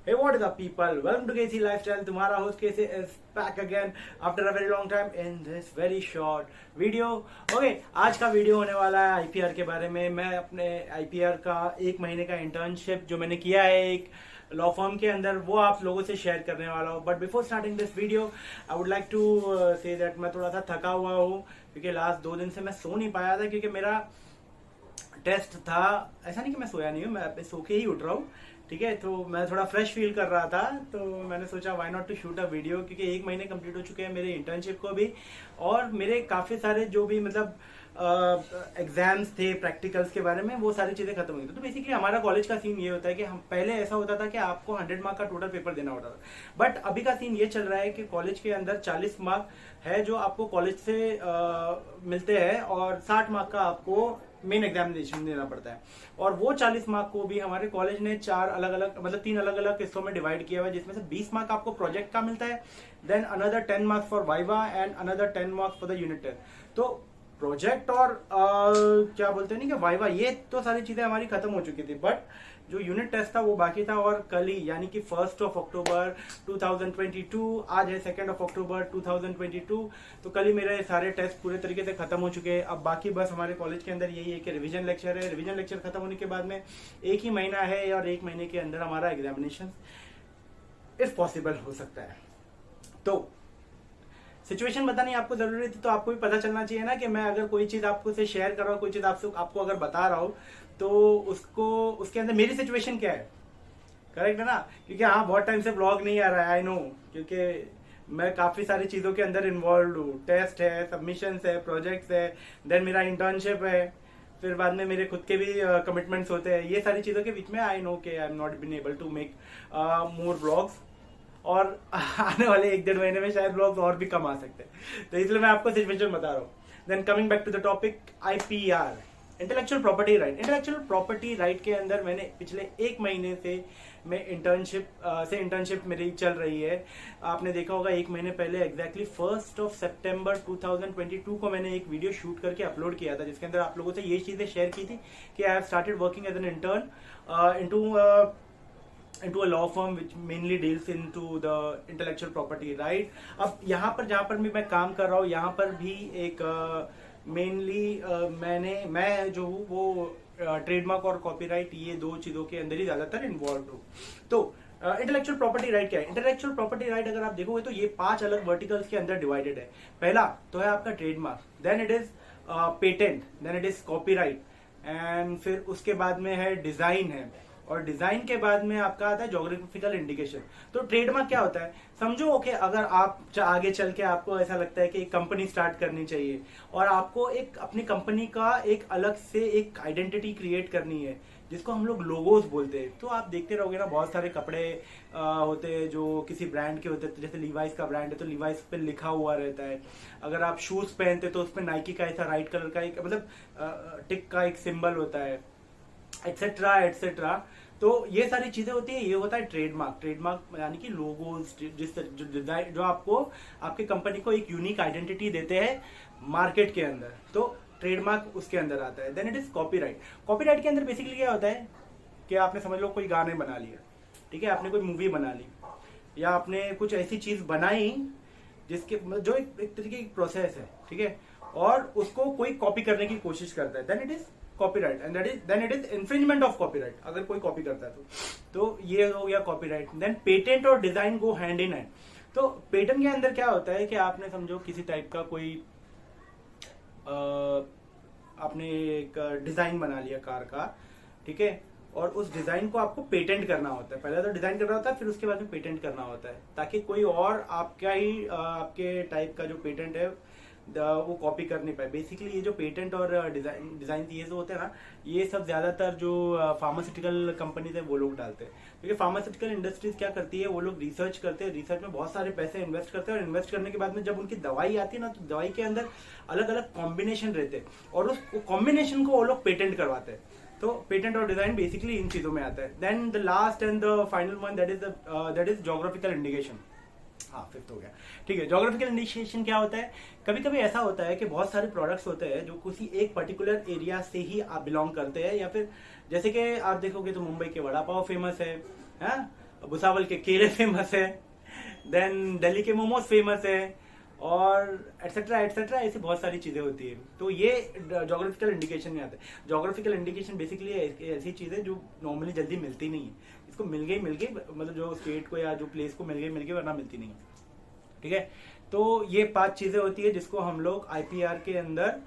Hey, what is up, people? Welcome to KC Lifestyle. तुम्हारा host KC is back again after a very long time in this very short video. Okay, आज का video होने वाला है IPR के बारे में. मैं अपने IPR का एक महीने का इंटर्नशिप जो मैंने किया है एक लॉ फर्म के अंदर, वो आप लोगों से शेयर करने वाला हूँ. But before starting this video I would like to say that मैं थोड़ा सा थका हुआ हूँ क्योंकि लास्ट 2 दिन से मैं सो नहीं पाया था क्योंकि मेरा टेस्ट था. ऐसा नहीं कि मैं सोया नहीं हूँ, मैं सो के ही उठ रहा हूँ. ठीक है, तो मैं थोड़ा फ्रेश फील कर रहा था तो मैंने सोचा why not to shoot a video, क्योंकि 1 महीने कंप्लीट हो चुके हैं मेरे इंटर्नशिप को भी, और मेरे काफ़ी सारे जो भी मतलब एग्जाम्स थे प्रैक्टिकल्स के बारे में, वो सारी चीज़ें खत्म हुई थी. तो बेसिकली हमारा कॉलेज का सीन ये होता है कि हम पहले ऐसा होता था कि आपको 100 मार्क का टोटल पेपर देना होता था. बट अभी का सीन ये चल रहा है कि कॉलेज के अंदर 40 मार्क है जो आपको कॉलेज से मिलते हैं और 60 मार्क का आपको मेन एग्जामिनेशन देना पड़ता है. और वो 40 मार्क को भी हमारे कॉलेज ने 3 अलग अलग हिस्सों में डिवाइड किया हुआ है, जिसमें से 20 मार्क आपको प्रोजेक्ट का मिलता है, then another 10 marks for viva and another 10 marks for the unit test. तो प्रोजेक्ट और क्या बोलते हैं नहीं कि वाइवा, ये तो सारी चीजें हमारी खत्म हो चुकी थी, बट जो यूनिट टेस्ट था वो बाकी था. और कल ही यानी कि 1 अक्टूबर 2022, आज है 2 अक्टूबर 2022, तो कल ही मेरे सारे टेस्ट पूरे तरीके से खत्म हो चुके हैं. अब बाकी बस हमारे कॉलेज के अंदर यही है कि रिवीजन लेक्चर है. रिवीजन लेक्चर खत्म होने के बाद में 1 ही महीना है और 1 महीने के अंदर हमारा एग्जामिनेशन इफ पॉसिबल हो सकता है. तो सिचुएशन बतानी आपको जरूरी थी, तो आपको भी पता चलना चाहिए ना कि मैं अगर कोई चीज आपको से शेयर कर रहा हूँ, कोई चीज आपको अगर बता रहा हूँ तो उसके अंदर मेरी सिचुएशन क्या है. करेक्ट है ना? क्योंकि हाँ, बहुत टाइम से ब्लॉग नहीं आ रहा है, आई नो, क्योंकि मैं काफी सारी चीजों के अंदर इन्वॉल्व हूँ. टेस्ट है, सबमिशंस है, प्रोजेक्ट्स है, देन मेरा इंटर्नशिप है, फिर बाद में मेरे खुद के भी कमिटमेंट्स होते हैं. ये सारी चीजों के बीच में आई नो कि I am not been able to make more blogs, और आने वाले 1-1.5 महीने में शायद ब्लॉग्स और भी कम आ सकते हैं. तो इसलिए मैं आपको सिचुएशन बता रहा हूँ. Then coming back to the topic, IPR, intellectual property right. Intellectual property right के अंदर मैंने पिछले 1 महीने से मैं इंटर्नशिप मेरी चल रही है. आपने देखा होगा 1 महीने पहले एग्जैक्टली 1 सितंबर 2022 को मैंने एक वीडियो शूट करके अपलोड किया था, जिसके अंदर आप लोगों से ये चीजें शेयर की थी कि I have started working as an intern into a law firm which mainly deals into the intellectual property right. अब यहाँ पर जहाँ पर भी मैं काम कर रहा हूँ, यहाँ पर भी एक मेनली मैं जो हूँ वो ट्रेडमार्क और कॉपीराइट, ये 2 चीजों के अंदर ही ज्यादातर इन्वॉल्व हूँ. तो इंटेलेक्चुअल प्रॉपर्टी राइट क्या है? इंटेलेक्चुअल प्रॉपर्टी राइट अगर आप देखोगे तो ये 5 अलग वर्टिकल्स के अंदर डिवाइडेड है. पहला तो है आपका trademark, then it is patent, then it is copyright, and फिर उसके बाद में है डिजाइन है, और डिजाइन के बाद में आपका आता है ज्योग्राफिकल इंडिकेशन. तो ट्रेडमार्क क्या होता है? समझो कि अगर आप आगे चल के आपको ऐसा लगता है कि एक कंपनी स्टार्ट करनी चाहिए और आपको एक अपनी कंपनी का एक अलग से एक आइडेंटिटी क्रिएट करनी है, जिसको हम लोग लोगोस बोलते हैं. तो आप देखते रहोगे ना, बहुत सारे कपड़े होते हैं जो किसी ब्रांड के होते हैं. जैसे लीवाइस का ब्रांड है तो लीवाइस पे लिखा हुआ रहता है. अगर आप शूज पहनते तो उस पर नाइकी का ऐसा राइट कलर का एक मतलब टिक का एक सिंबल होता है, एक्सेट्रा एक्सेट्रा. तो ये सारी चीजें होती है. ये होता है ट्रेडमार्क. ट्रेडमार्क यानी कि लोगोस, जो आपको आपके कंपनी को एक यूनिक आइडेंटिटी देते हैं मार्केट के अंदर. तो ट्रेडमार्क उसके अंदर आता है. Then it is copyright. Copyright के अंदर बेसिकली क्या होता है कि आपने समझ लो कोई गाने बना लिया, ठीक है, आपने कोई मूवी बना ली, या आपने कुछ ऐसी चीज बनाई जिसके जो एक तरीके की प्रोसेस है, ठीक है, और उसको कोई कॉपी करने की कोशिश करता है, then it is copyright, and then it is infringement of copyright. अगर कोई कॉपी करता है तो ये हो गया कॉपीराइट. देन पेटेंट और design go hand in hand. तो पेटेंट के अंदर क्या होता है कि आपने समझो किसी टाइप का कोई आपने एक डिजाइन बना लिया कार का, ठीक है, और उस डिजाइन को आपको पेटेंट करना होता है. पहले तो डिजाइन करना होता है, फिर उसके बाद में पेटेंट करना होता है, ताकि कोई और आपके टाइप का जो पेटेंट है वो कॉपी कर नहीं पाए. बेसिकली ये जो पेटेंट और डिजाइन ये जो होते हैं ना, ये सब ज्यादातर जो फार्मास्यूटिकल कंपनीज है वो लोग डालते हैं. क्योंकि फार्मास्यूटिकल इंडस्ट्रीज क्या करती है, वो लोग रिसर्च करते हैं, रिसर्च में बहुत सारे पैसे इन्वेस्ट करते हैं, और इन्वेस्ट करने के बाद में जब उनकी दवाई आती है ना, तो दवाई के अंदर अलग अलग कॉम्बिनेशन रहते हैं, और उस कॉम्बिनेशन को वो लोग पेटेंट करवाते हैं. तो पेटेंट और डिजाइन बेसिकली इन चीजों में आता है. Then the last and the final one, that is geographical indication. हाँ, 5th हो गया, ठीक है. ज्योग्राफिकल इंडिकेशन क्या होता है? कभी कभी ऐसा होता है कि बहुत सारे प्रोडक्ट्स होते हैं जो किसी एक पर्टिकुलर एरिया से ही आप बिलोंग करते हैं, या फिर जैसे कि आप देखोगे तो मुंबई के वड़ा पाव फेमस है, भुसावल के केले फेमस है, देन दिल्ली के मोमोज फेमस है, और एटसेट्रा एटसेट्रा, ऐसी बहुत सारी चीजें होती है। तो ये जोग्राफिकल इंडिकेशन में आता है। जोग्राफिकल इंडिकेशन बेसिकली ऐसी चीज है जो नॉर्मली जल्दी मिलती नहीं है। इसको मिल गई मतलब जो स्टेट को या जो प्लेस को मिल गई वरना मिलती नहीं है। ठीक है, तो ये 5 चीजें होती है जिसको हम लोग आईपीआर के अंदर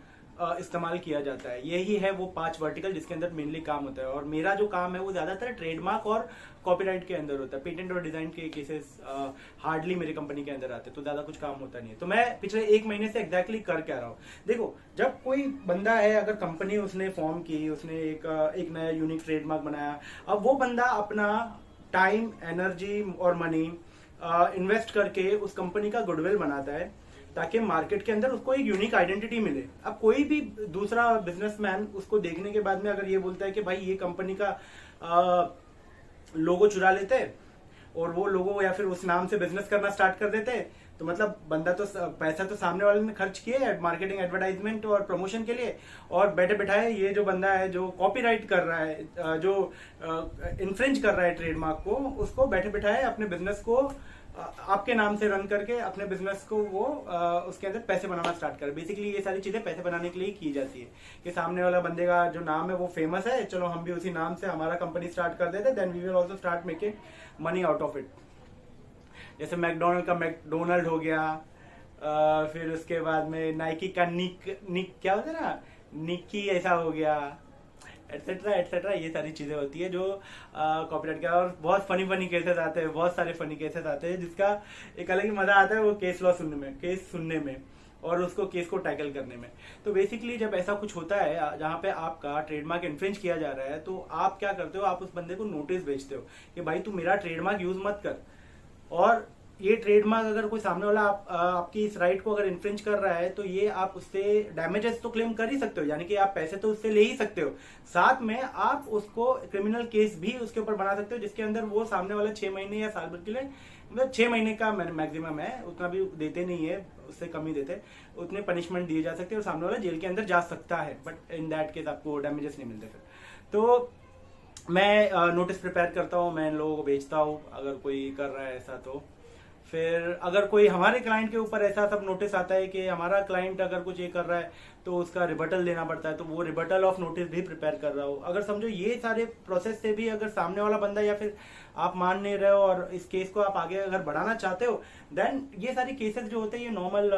इस्तेमाल किया जाता है। यही है वो 5 वर्टिकल जिसके अंदर मेनली काम होता है। और मेरा जो काम है वो ज्यादातर ट्रेडमार्क और कॉपीराइट के अंदर होता है। पेटेंट और डिजाइन के केसेस हार्डली मेरी कंपनी के अंदर आते हैं, तो ज्यादा कुछ काम होता नहीं है। तो मैं पिछले 1 महीने से एग्जैक्टली कर क्या रहा हूँ। देखो, जब कोई बंदा है, अगर कंपनी उसने फॉर्म की, उसने एक नया यूनिक ट्रेडमार्क बनाया, अब वो बंदा अपना टाइम, एनर्जी और मनी इन्वेस्ट करके उस कंपनी का गुडविल बनाता है ताकि मार्केट के अंदर उसको एक यूनिक आइडेंटिटी मिले। अब कोई भी दूसरा बिजनेसमैन उसको देखने के बाद में अगर ये बोलता है कि भाई ये कंपनी का लोगो चुरा लेते हैं और वो लोगो या फिर उस नाम से बिजनेस करना स्टार्ट कर देते हैं, तो मतलब बंदा तो पैसा तो सामने वाले ने खर्च किए मार्केटिंग, एडवर्टाइजमेंट और प्रमोशन के लिए, और बैठे बैठाए ये जो बंदा है जो कॉपीराइट कर रहा है, जो इन्फ्रिंज कर रहा है ट्रेडमार्क को, उसको बैठे बैठाए अपने बिजनेस को आपके नाम से रन करके अपने बिजनेस को वो उसके अंदर पैसे बनाना स्टार्ट करे। बेसिकली ये सारी चीजें पैसे बनाने के लिए की जाती है कि सामने वाला बंदे का जो नाम है वो फेमस है, चलो हम भी उसी नाम से हमारा कंपनी स्टार्ट कर देते, then we will also start making money out of it. जैसे मैकडोनल्ड का मैकडोनल्ड हो गया, फिर उसके बाद में नाइकी का निक क्या होता है ना, निकी ऐसा हो गया, एटसेट्रा एटसेट्रा। ये सारी चीजें होती है जो कॉपीराइट का। और बहुत फनी केसेस आते हैं, बहुत सारे फनी केसेस आते हैं जिसका एक अलग ही मजा आता है वो केस सुनने में और उसको केस को टैकल करने में। तो बेसिकली जब ऐसा कुछ होता है जहाँ पे आपका ट्रेडमार्क इन्फ्रिंज किया जा रहा है, तो आप क्या करते हो, आप उस बंदे को नोटिस भेजते हो कि भाई तू मेरा ट्रेडमार्क यूज मत कर। और ये ट्रेडमार्क अगर कोई सामने वाला आपकी इस राइट को अगर इन्फ्रिंज कर रहा है, तो ये आप उससे डैमेजेस तो क्लेम कर ही सकते हो, यानी कि आप पैसे तो उससे ले ही सकते हो, साथ में आप उसको क्रिमिनल केस भी उसके ऊपर बना सकते हो, जिसके अंदर वो सामने वाला 6 महीने या साल भर के लिए, मतलब 6 महीने का मैक्सिमम है, उतना भी देते नहीं है, उससे कम ही देते, उतने पनिशमेंट दिए जा सकते हैं और सामने वाला जेल के अंदर जा सकता है। बट इन दैट केस आपको डैमेजेस नहीं मिलते। फिर तो मैं नोटिस प्रिपेयर करता हूँ, मैं इन लोगों को भेजता हूँ अगर कोई कर रहा है ऐसा। तो फिर अगर कोई हमारे क्लाइंट के ऊपर ऐसा सब नोटिस आता है कि हमारा क्लाइंट अगर कुछ ये कर रहा है तो उसका रिबटल देना पड़ता है, तो वो रिबटल ऑफ नोटिस भी प्रिपेयर कर रहा हो। अगर समझो ये सारे प्रोसेस से भी अगर सामने वाला बंदा या फिर आप मान नहीं रहे हो और इस केस को आप आगे अगर बढ़ाना चाहते हो, देन ये सारी केसेस जो होते हैं ये नॉर्मल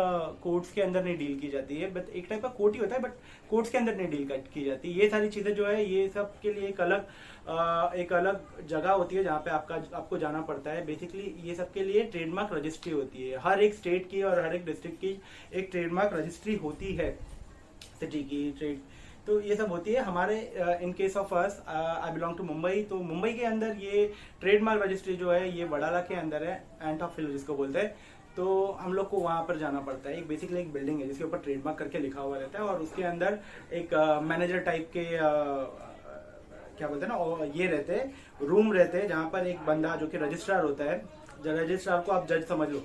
कोर्ट्स के अंदर नहीं डील की जाती है। बट एक टाइप का कोर्ट ही होता है, बट कोर्ट्स के अंदर नहीं डील की जाती। ये सारी चीजें जो है ये सब के लिए एक अलग जगह होती है जहाँ पे आपको जाना पड़ता है। बेसिकली ये सब के लिए ट्रेडमार्क रजिस्ट्री होती है, हर एक स्टेट की और हर एक डिस्ट्रिक्ट की एक ट्रेडमार्क रजिस्ट्री होती है, सिटी की ट्रेड। तो ये सब होती है हमारे। In case of us, I belong to Mumbai, तो मुंबई के अंदर ये ट्रेडमार्क रजिस्ट्री जो है ये वडाला के अंदर है, एंट ऑफ हिल जिसको बोलते हैं। तो हम लोग को वहां पर जाना पड़ता है। एक बेसिकली एक बिल्डिंग है जिसके ऊपर ट्रेडमार्क करके लिखा हुआ रहता है और उसके अंदर एक मैनेजर टाइप के क्या बोलते हैं ना, ये रहते हैं, रूम रहते हैं जहाँ पर एक बंदा जो कि रजिस्ट्रार होता है, रजिस्ट्रार को आप जज समझ लो,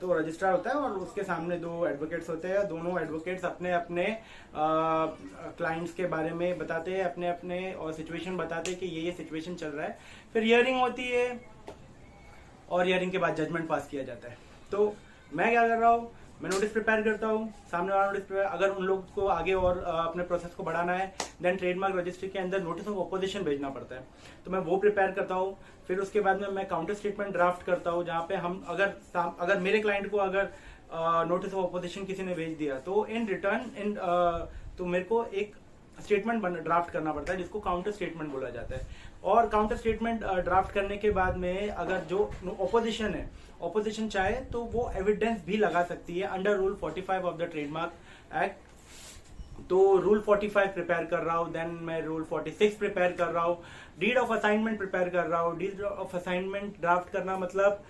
तो रजिस्ट्रार होता है और उसके सामने 2 एडवोकेट्स होते हैं। दोनों एडवोकेट्स अपने अपने क्लाइंट्स के बारे में बताते हैं, अपने अपने और सिचुएशन बताते हैं कि ये सिचुएशन चल रहा है। फिर हियरिंग होती है और हियरिंग के बाद जजमेंट पास किया जाता है। तो मैं क्या कर रहा हूँ, मैं नोटिस प्रिपेयर करता हूँ, सामने वाला नोटिस प्रिपेयर, अगर उन लोग को आगे और अपने प्रोसेस को बढ़ाना है, देन ट्रेडमार्क रजिस्ट्री के अंदर नोटिस ऑफ अपोजिशन भेजना पड़ता है, तो मैं वो प्रिपेयर करता हूँ। फिर उसके बाद में मैं काउंटर स्टेटमेंट ड्राफ्ट करता हूँ, जहाँ पे हम अगर मेरे क्लाइंट को अगर नोटिस ऑफ अपोजिशन किसी ने भेज दिया, तो इन रिटर्न तो मेरे को एक स्टेटमेंट ड्राफ्ट करना पड़ता है जिसको काउंटर स्टेटमेंट बोला जाता है। और काउंटर स्टेटमेंट ड्राफ्ट करने के बाद में अगर जो ऑपोजिशन है, ऑपोजिशन चाहे तो वो एविडेंस भी लगा सकती है under rule 45 of the trademark act. तो रूल 45 प्रिपेयर कर रहा हूँ, देन मैं रूल 46 प्रिपेयर कर रहा हूँ, डीड ऑफ असाइनमेंट प्रिपेयर कर रहा हूँ। डीड ऑफ असाइनमेंट ड्राफ्ट करना मतलब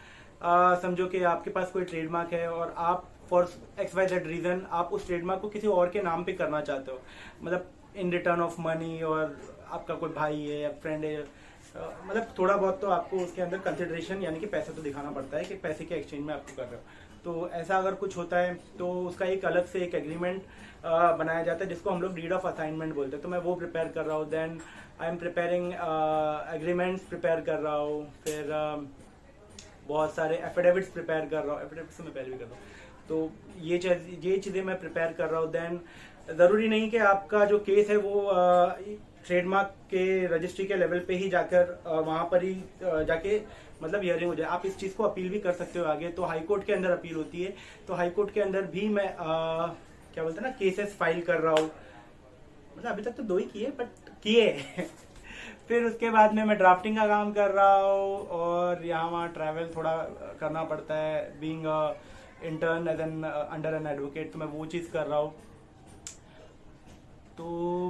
समझो कि आपके पास कोई ट्रेडमार्क है और आप फॉर XYZ रीजन आप उस ट्रेडमार्क को किसी और के नाम पे करना चाहते हो, मतलब इन रिटर्न ऑफ मनी, और आपका कोई भाई है या फ्रेंड है, मतलब थोड़ा बहुत तो आपको उसके अंदर कंसिडरेशन यानी कि पैसा तो दिखाना पड़ता है कि पैसे के एक्सचेंज में आपको कर रहे हो। तो ऐसा अगर कुछ होता है तो उसका एक अलग से एक एग्रीमेंट बनाया जाता है जिसको हम लोग डीड ऑफ असाइनमेंट बोलते हैं। तो मैं वो प्रिपेयर कर रहा हूँ। Then I am preparing agreements prepare कर रहा हूँ, फिर बहुत सारे एफिडेविट्स प्रिपेयर कर रहा हूँ। एफिडेविट्स तो मैं पहले भी कर रहा हूँ, तो ये चीज़ें मैं प्रिपेयर कर रहा हूँ। देन ज़रूरी नहीं कि आपका जो केस है वो ट्रेडमार्क के रजिस्ट्री के लेवल पे ही जाकर वहाँ पर ही जाके मतलब हियरिंग हो जाए। आप इस चीज़ को अपील भी कर सकते हो आगे, तो हाई कोर्ट के अंदर अपील होती है। तो हाई कोर्ट के अंदर भी मैं क्या बोलते हैं ना, केसेस फाइल कर रहा हूँ। मतलब अभी तक तो 2 ही किए, बट किए फिर उसके बाद में मैं ड्राफ्टिंग का काम कर रहा हूँ, और यहाँ वहाँ ट्रैवल थोड़ा करना पड़ता है, being intern as an under an advocate, तो मैं वो चीज़ कर रहा हूँ। तो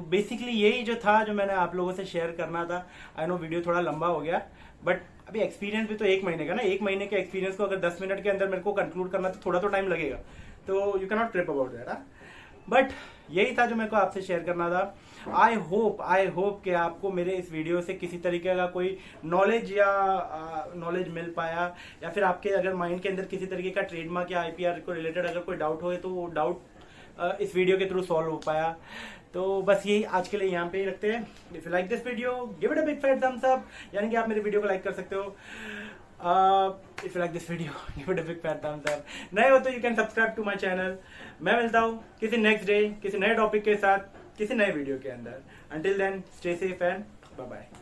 बेसिकली यही जो था जो मैंने आप लोगों से शेयर करना था। आई नो वीडियो थोड़ा लंबा हो गया, बट अभी एक्सपीरियंस भी तो 1 महीने का ना, 1 महीने के एक्सपीरियंस को अगर 10 मिनट के अंदर मेरे को कंक्लूड करना तो थोड़ा तो टाइम लगेगा, तो you can not trip about that. But यही था जो मेरे को आपसे शेयर करना था। आई होप कि आपको मेरे इस वीडियो से किसी तरीके का कोई नॉलेज मिल पाया, या फिर आपके अगर माइंड के अंदर किसी तरीके का ट्रेडमार्क या आईपीआर को रिलेटेड अगर कोई डाउट हो तो वो डाउट इस वीडियो के थ्रू सॉल्व हो पाया। तो बस यही आज के लिए यहाँ पे ही रखते हैं। If you like this video give it a big fat thumbs up, यानी कि आप मेरे वीडियो को लाइक कर सकते हो। If you like this video give it a big fat thumbs up. नए हो तो you can subscribe to my channel. मैं मिलता हूँ किसी नेक्स्ट डे किसी नए टॉपिक के साथ किसी नए वीडियो के अंदर। Until then stay safe and bye bye.